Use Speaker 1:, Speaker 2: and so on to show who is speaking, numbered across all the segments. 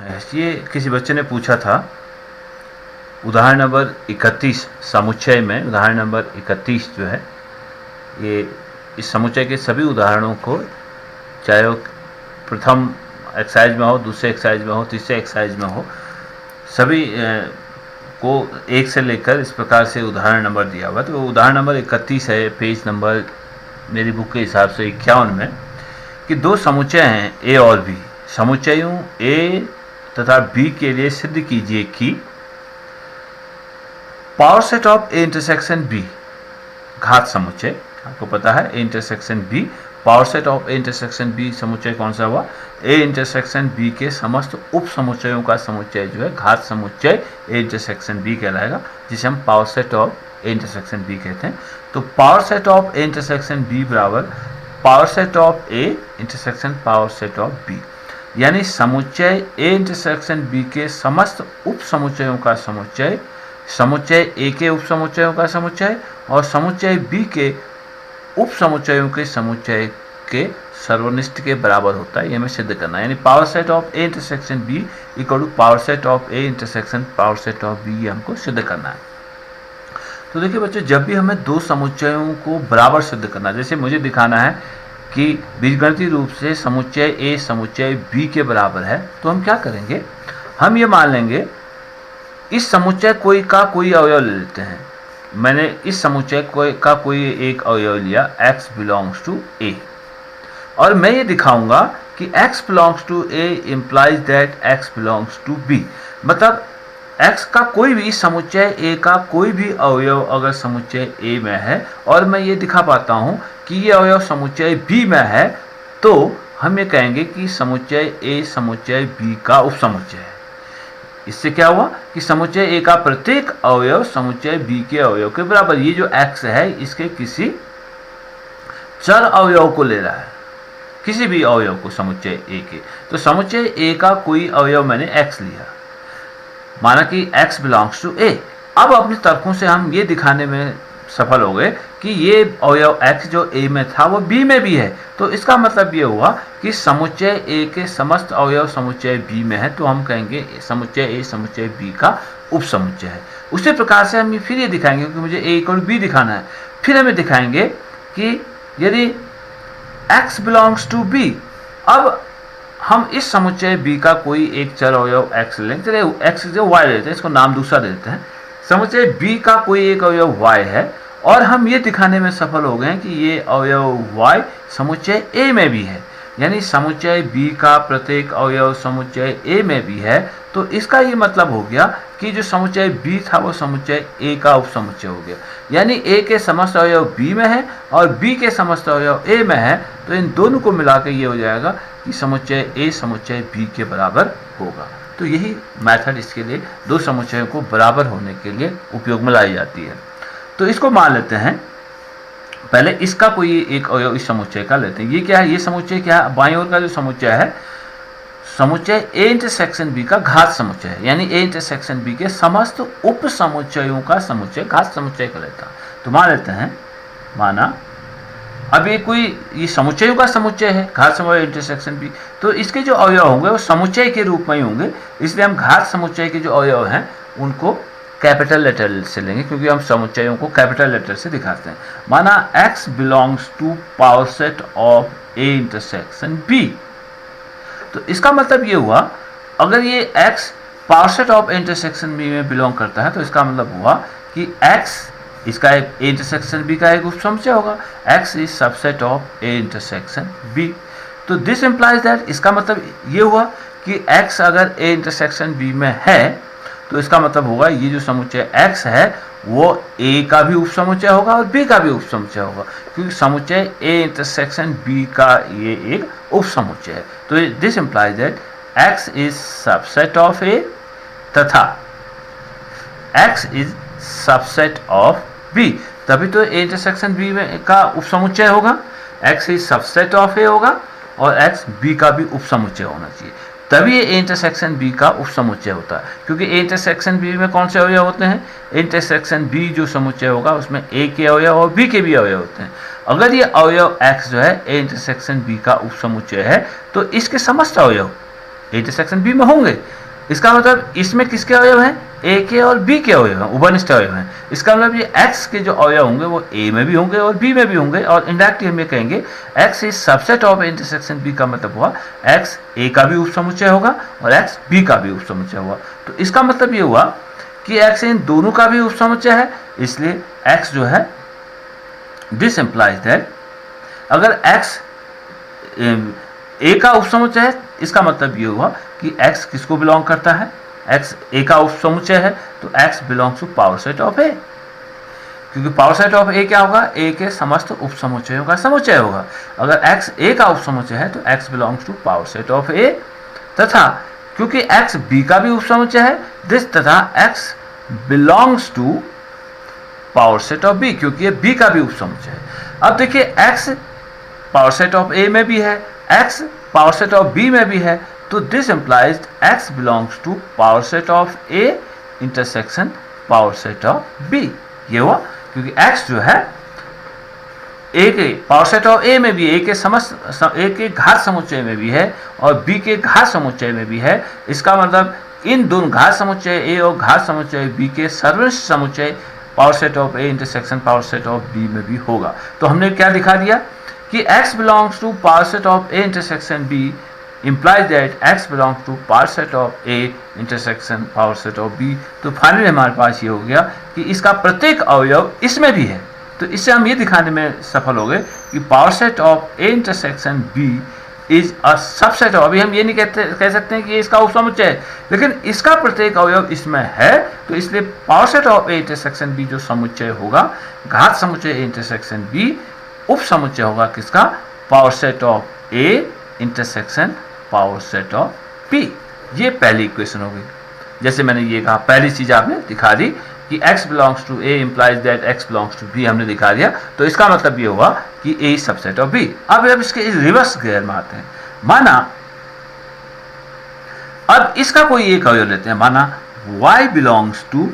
Speaker 1: ये किसी बच्चे ने पूछा था उदाहरण नंबर 31 समुच्चय में, उदाहरण नंबर 31 जो है ये इस समुच्चय के सभी उदाहरणों को, चाहे वो प्रथम एक्सरसाइज में हो, दूसरे एक्सरसाइज में हो, तीसरे एक्सरसाइज में हो, सभी को एक से लेकर इस प्रकार से उदाहरण नंबर दिया हुआ। तो उदाहरण नंबर 31 है, पेज नंबर मेरी बुक के हिसाब से 51 में, कि दो समुच्चय हैं ए और बी। समुच्चयों ए तथा बी के लिए सिद्ध कीजिए कि power set of A intersection B, घात समुच्चय, आपको पता है A intersection B, power set of A intersection B समुच्चय कौन सा हुआ? ए इंटरसेक्शन बी के समस्त उप समुच्चयों का समुच्चय जो है घात समुच्चय ए इंटरसेक्शन बी कहलाएगा, जिसे हम power set of A intersection B कहते हैं। तो power set of A intersection B बराबर power set of A intersection power set of B, यानी समुच्चय ए इंटरसेक्शन बी के समस्त उप समुच्चयों का समुच्चय, समुच्चय ए के उप समुच्चयों का समुच्चय और समुच्चय बी के उप समुच्चयों के समुच्चय के सर्वनिष्ठ के बराबर होता है। ये हमें सिद्ध करना है, यानी power set of A intersection B equal to power set of A intersection power set of B, ये हमको सिद्ध करना है। तो देखिए बच्चों, जब भी हमें दो समुच्चयों को बराबर सिद्ध करना है, जैसे मुझे दिखाना है कि बीजगणितीय रूप से समुच्चय ए समुच्चय बी के बराबर है, तो हम क्या करेंगे, हम ये मान लेंगे इस समुच्चय का कोई अवयव ले लेते हैं। मैंने इस समुच्चय का कोई एक अवयव लिया, x बिलोंग्स टू a, और मैं ये दिखाऊंगा कि x belongs to a implies that x belongs to b। मतलब x का कोई भी समुच्चय a का कोई भी अवयव अगर समुच्चय a में है और मैं ये दिखा पाता हूँ कि ये अवयव समुच्चय b में है, तो हम ये कहेंगे कि समुच्चय a समुच्चय b का उपसमुच्चय है। इससे क्या हुआ कि समुच्चय ए का प्रत्येक अवयव समुच्चय बी के अवयव के बराबर। ये जो x है इसके किसी चर अवयव को ले रहा है, किसी भी अवयव को समुच्चय ए के। तो समुच्चय ए का कोई अवयव मैंने x लिया, माना कि x बिलोंग्स टू ए। अब अपने तर्कों से हम ये दिखाने में सफल हो गए कि ये अवयव x जो a में था वो b में भी है। तो इसका मतलब ये हुआ कि समुच्चय a के समस्त अवयव समुच्चय b में है, तो हम कहेंगे समुच्चय a समुच्चय b का उपसमुच्चय है। उसी प्रकार से हम फिर ये दिखाएंगे, क्योंकि मुझे a इक्वल b दिखाना है, फिर हमें दिखाएंगे कि यदि x बिलोंग्स टू b, अब हम इस समुच्चय b का कोई एक चर अवयव x लेंगे, चलिए x जो y लेते हैं, इसको नाम दूसरा देते हैं। समुच्चय b का कोई एक अवयव y है और हम ये दिखाने में सफल हो गए हैं कि ये अवयव y समुच्चय a में भी है, यानी समुच्चय b का प्रत्येक अवयव समुच्चय a में भी है। तो इसका ये मतलब हो गया कि जो समुच्चय b था वो समुच्चय a का उपसमुच्चय हो गया, यानी a के समस्त अवयव b में है और b के समस्त अवयव a में है। तो इन दोनों को मिला के ये हो जाएगा कि समुच्चय a समुच्चय b के बराबर होगा। तो यही मेथड इसके लिए दो समुच्चयों को बराबर होने के लिए उपयोग में लाई जाती है। तो इसको मान लेते हैं, पहले इसका कोई एक अवयव इस समुच्चय का लेते हैं। ये क्या है, ये समुच्चय क्या है, बाईं ओर का जो समुच्चय है समुच्चय ए इंटरसेक्शन बी का घात समुच्चय है, यानी ए इंटरसेक्शन बी के समस्त उप समुच्चयों का समुच्चय घात समुच्चय का लेता। तो मान लेते हैं, माना अब ये समुच्चयों का समुच्चय है घात समुच्चय इंटरसेक्शन बी, तो इसके जो अवयव होंगे वो समुच्चय के रूप में ही होंगे, इसलिए हम घात समुच्चय के जो अवयव हैं उनको कैपिटल लेटर से लेंगे, क्योंकि हम समुच्चयों को कैपिटल लेटर से दिखाते हैं। माना x belongs to power set of A intersection b, तो इसका मतलब ये हुआ अगर ये x power set of A intersection b में बिलोंग करता है, तो इसका मतलब हुआ कि x इसका एक ए इंटरसेक्शन बी का एक उपसमुच्चय होगा, x is subset of A intersection b। तो दिस इम्प्लाइज दैट, इसका मतलब ये हुआ कि x अगर ए इंटरसेक्शन b में है तो इसका मतलब होगा ये जो समुच्चय x है वो a का भी उपसमुच्चय होगा और b का भी उपसमुच्चय होगा, क्योंकि समुच्चय a इंटरसेक्शन b का ये एक उपसमुच्चय है। तो this implies that x is subset of a तथा x is subset of b, तभी तो a इंटरसेक्शन b में का उपसमुच्चय होगा, x is subset of a होगा और x b का भी उपसमुच्चय होना चाहिए, तभी ए इंटरसेक्शन बी का उपसमुच्चय होता है। क्योंकि ए इंटरसेक्शन बी में कौन से अवयव होते हैं, इंटरसेक्शन बी जो समुच्चय होगा उसमें ए के अवयव और बी के भी अवयव होते हैं। अगर ये अवयव x जो है ए इंटरसेक्शन बी का उपसमुच्चय है तो इसके समस्त अवयव इंटरसेक्शन बी में होंगे। इसका मतलब इसमें किसके अवयव हैं, ए के और बी के अवयव हैं, उभयनिष्ठ अवयव हैं। इसका मतलब ये एक्स के जो अवयव होंगे वो ए में भी होंगे और बी में भी होंगे, और इनडायरेक्टली हम ये कहेंगे X is subset of intersection B का मतलब हुआ एक्स ए का भी उपसमुच्चय होगा और एक्स बी का भी उपसमुच्चय होगा। तो इसका मतलब ये हुआ कि एक्स इन दोनों का भी उपसमुच्चय है, इसलिए एक्स जो है दिस इंप्लाइज दैट अगर एक्स ए का उपसमुच्चय है, इसका मतलब ये हुआ कि x किसको बिलोंग करता है, x a का उपसमुच्चय है, तो x belongs to power set of a, क्योंकि पावर सेट ऑफ a क्या होगा, a के समस्त उपसमुच्चयों का समुच्चय होगा। अगर x a का उपसमुच्चय है तो x belongs to power set of a, तथा क्योंकि x b का भी उपसमुच्चय है दिस, तथा x belongs to power set of b, क्योंकि ये b का भी उपसमुच्चय है। अब देखिए x power set of a में भी है, x power set of b में भी है, तो this implies x belongs to power set of a intersection power set of b। ये हुआ क्योंकि x जो है a के पावर सेट ऑफ a में भी, a के समस्त a के घात समुच्चय में भी है और b के घात समुच्चय में भी है। इसका मतलब इन दोनों घात समुच्चय a और घात समुच्चय b के सर्वनिष्ठ समुच्चय power set of a intersection power set of b में भी होगा। तो हमने क्या दिखा दिया कि x belongs to power set of a intersection b implies that x belongs to power set of a intersection power set of b। तो फाइनली हमारे पास ये हो गया कि इसका प्रत्येक अवयव इसमें भी है। तो इससे हम ये दिखाने में सफल हो गए कि power set of a intersection b is a subset of, अभी हम ये नहीं कह सकते हैं कि ये इसका उपसमुच्चय है, लेकिन इसका प्रत्येक अवयव इसमें है, तो इसलिए power set of a intersection b जो समुच्चय होगा, घात समुच्चय a इंटरसेक्शन b उप समुच्चय होगा किसका, power set of A intersection power set of B। ये पहली इक्वेशन हो गई। जैसे मैंने ये कहा, पहली चीज आपने दिखा दी कि x belongs to A implies that x belongs to B, हमने दिखा दिया। तो इसका मतलब ये हुआ कि A is subset of B। अब इसके रिवर्स गियर में आते हैं। माना अब इसका कोई एक अवयव लेते हैं, माना y belongs to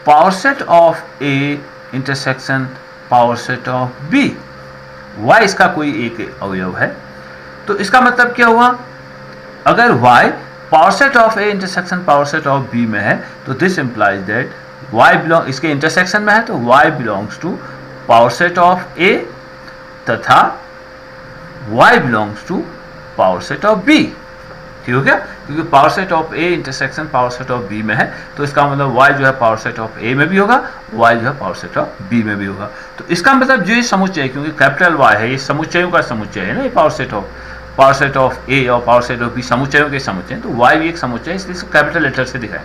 Speaker 1: power set of A intersection power set of B। y इसका कोई एक अवयव है, तो इसका मतलब क्या हुआ, अगर y power set of a intersection power set of b में है तो this implies that y belong, इसके इंटरसेक्शन में है तो y belongs to power set of a तथा y belongs to power set of b। ठीक हो गया, क्योंकि power set of a intersection power set of b में है, तो इसका मतलब y जो है पावर सेट ऑफ a में भी होगा, y जो है पावर सेट ऑफ b में भी होगा। तो इसका मतलब जो ये समुच्चय है, क्योंकि कैपिटल Y है, ये समुच्चयों का समुच्चय है ना, ये पावर सेट ऑफ a और पावर सेट ऑफ b समुच्चयों के समुच्चय हैं, तो y भी एक समुच्चय है, इसलिए इसको कैपिटल लेटर से दिखाएं।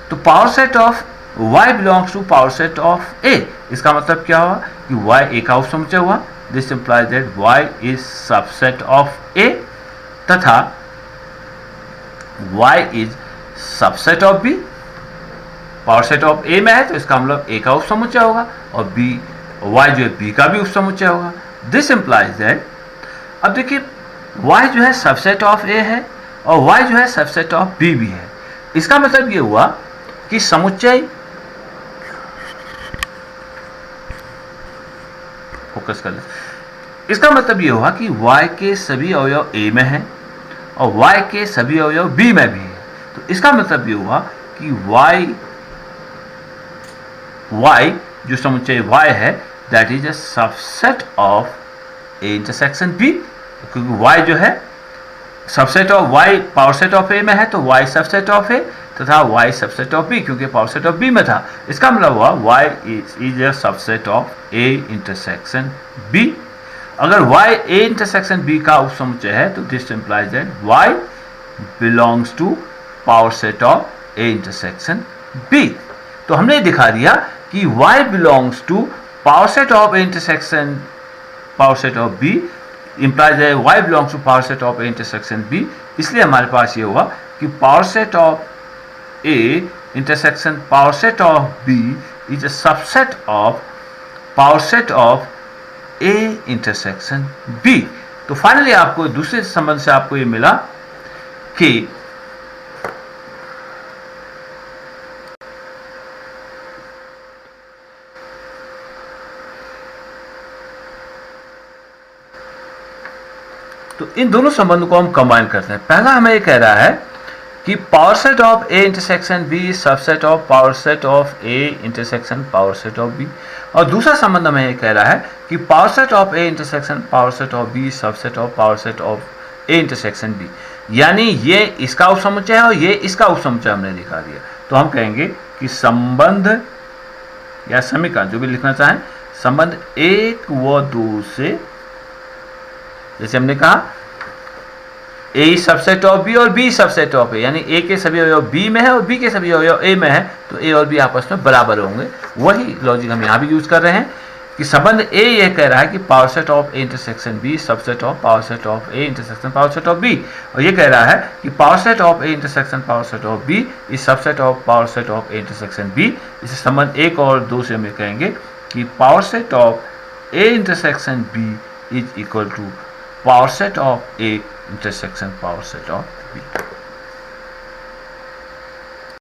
Speaker 1: तो power set of y belongs to power set of a, इसका मतलब क्या हुआ कि y a का उपसमुच्चय हुआ, this implies that y is subset of a, तथा y is subset of b। Power set of a में है तो इसका मतलब a का उपसमुच्चय होगा और b y जो है b का भी उपसमुच्चय होगा। दिस इंप्लाइज दैट, अब देखिए y जो है सबसेट ऑफ a है और y जो है सबसेट ऑफ b भी है। इसका मतलब ये हुआ कि समुच्चय, फोकस कर ले, इसका मतलब ये हुआ कि y के सभी अवयव a में है और y के सभी अवयव b में भी है। तो इसका मतलब ये हुआ कि y जो समुच्चय y है that is a subset of a intersection b, क्योंकि y जो है subset of y power set of a में है तो y सबसेट ऑफ a तथा y सबसेट ऑफ b, क्योंकि पावर सेट ऑफ b में था। इसका मतलब हुआ y is a subset of a intersection b। अगर y a इंटरसेक्शन b का उपसमुच्चय है तो this implies that y belongs to power set of a intersection b। तो हमने दिखा दिया कि y belongs to power set of a intersection power set of b implies है y belongs to power set of a intersection b। इसलिए हमारे पास ये हुआ कि power set of a intersection power set of b is a subset of power set of a intersection b। तो finally आपको दूसरे संबंध से आपको ये मिला कि तो इन दोनों संबंधों को हम कंबाइन करते हैं। पहला हमें ये कह रहा है कि power set of A intersection B subset of power set of A intersection power set of B, और दूसरा संबंध हमें ये कह रहा है कि power set of A intersection power set of B subset of power set of A intersection B, यानी ये इसका उपसमुच्चय है और ये इसका उपसमुच्चय हमने दिखा दिया। तो हम कहेंगे कि संबंध या समीकरण जो भी लिखना चाहें, संबंध 1 व 2 से, जैसे हमने कहा ए सबसेट ऑफ बी और बी सबसेट ऑफ ए, यानी ए के सभी अवयव बी में है और बी के सभी अवयव ए में है, तो ए और बी आपस में बराबर होंगे। वही लॉजिक हम यहाँ भी यूज कर रहे हैं कि संबंध ए यह कह रहा है कि power set of A intersection B subset of power set of A intersection power set of B, और ये कह रहा है कि power set of A intersection power set of B is subset of power set of A intersection B. इसे संबंध 1 और 2 से हम कहेंगे कि power set of A intersection B is equal to power set of A intersection power set of B.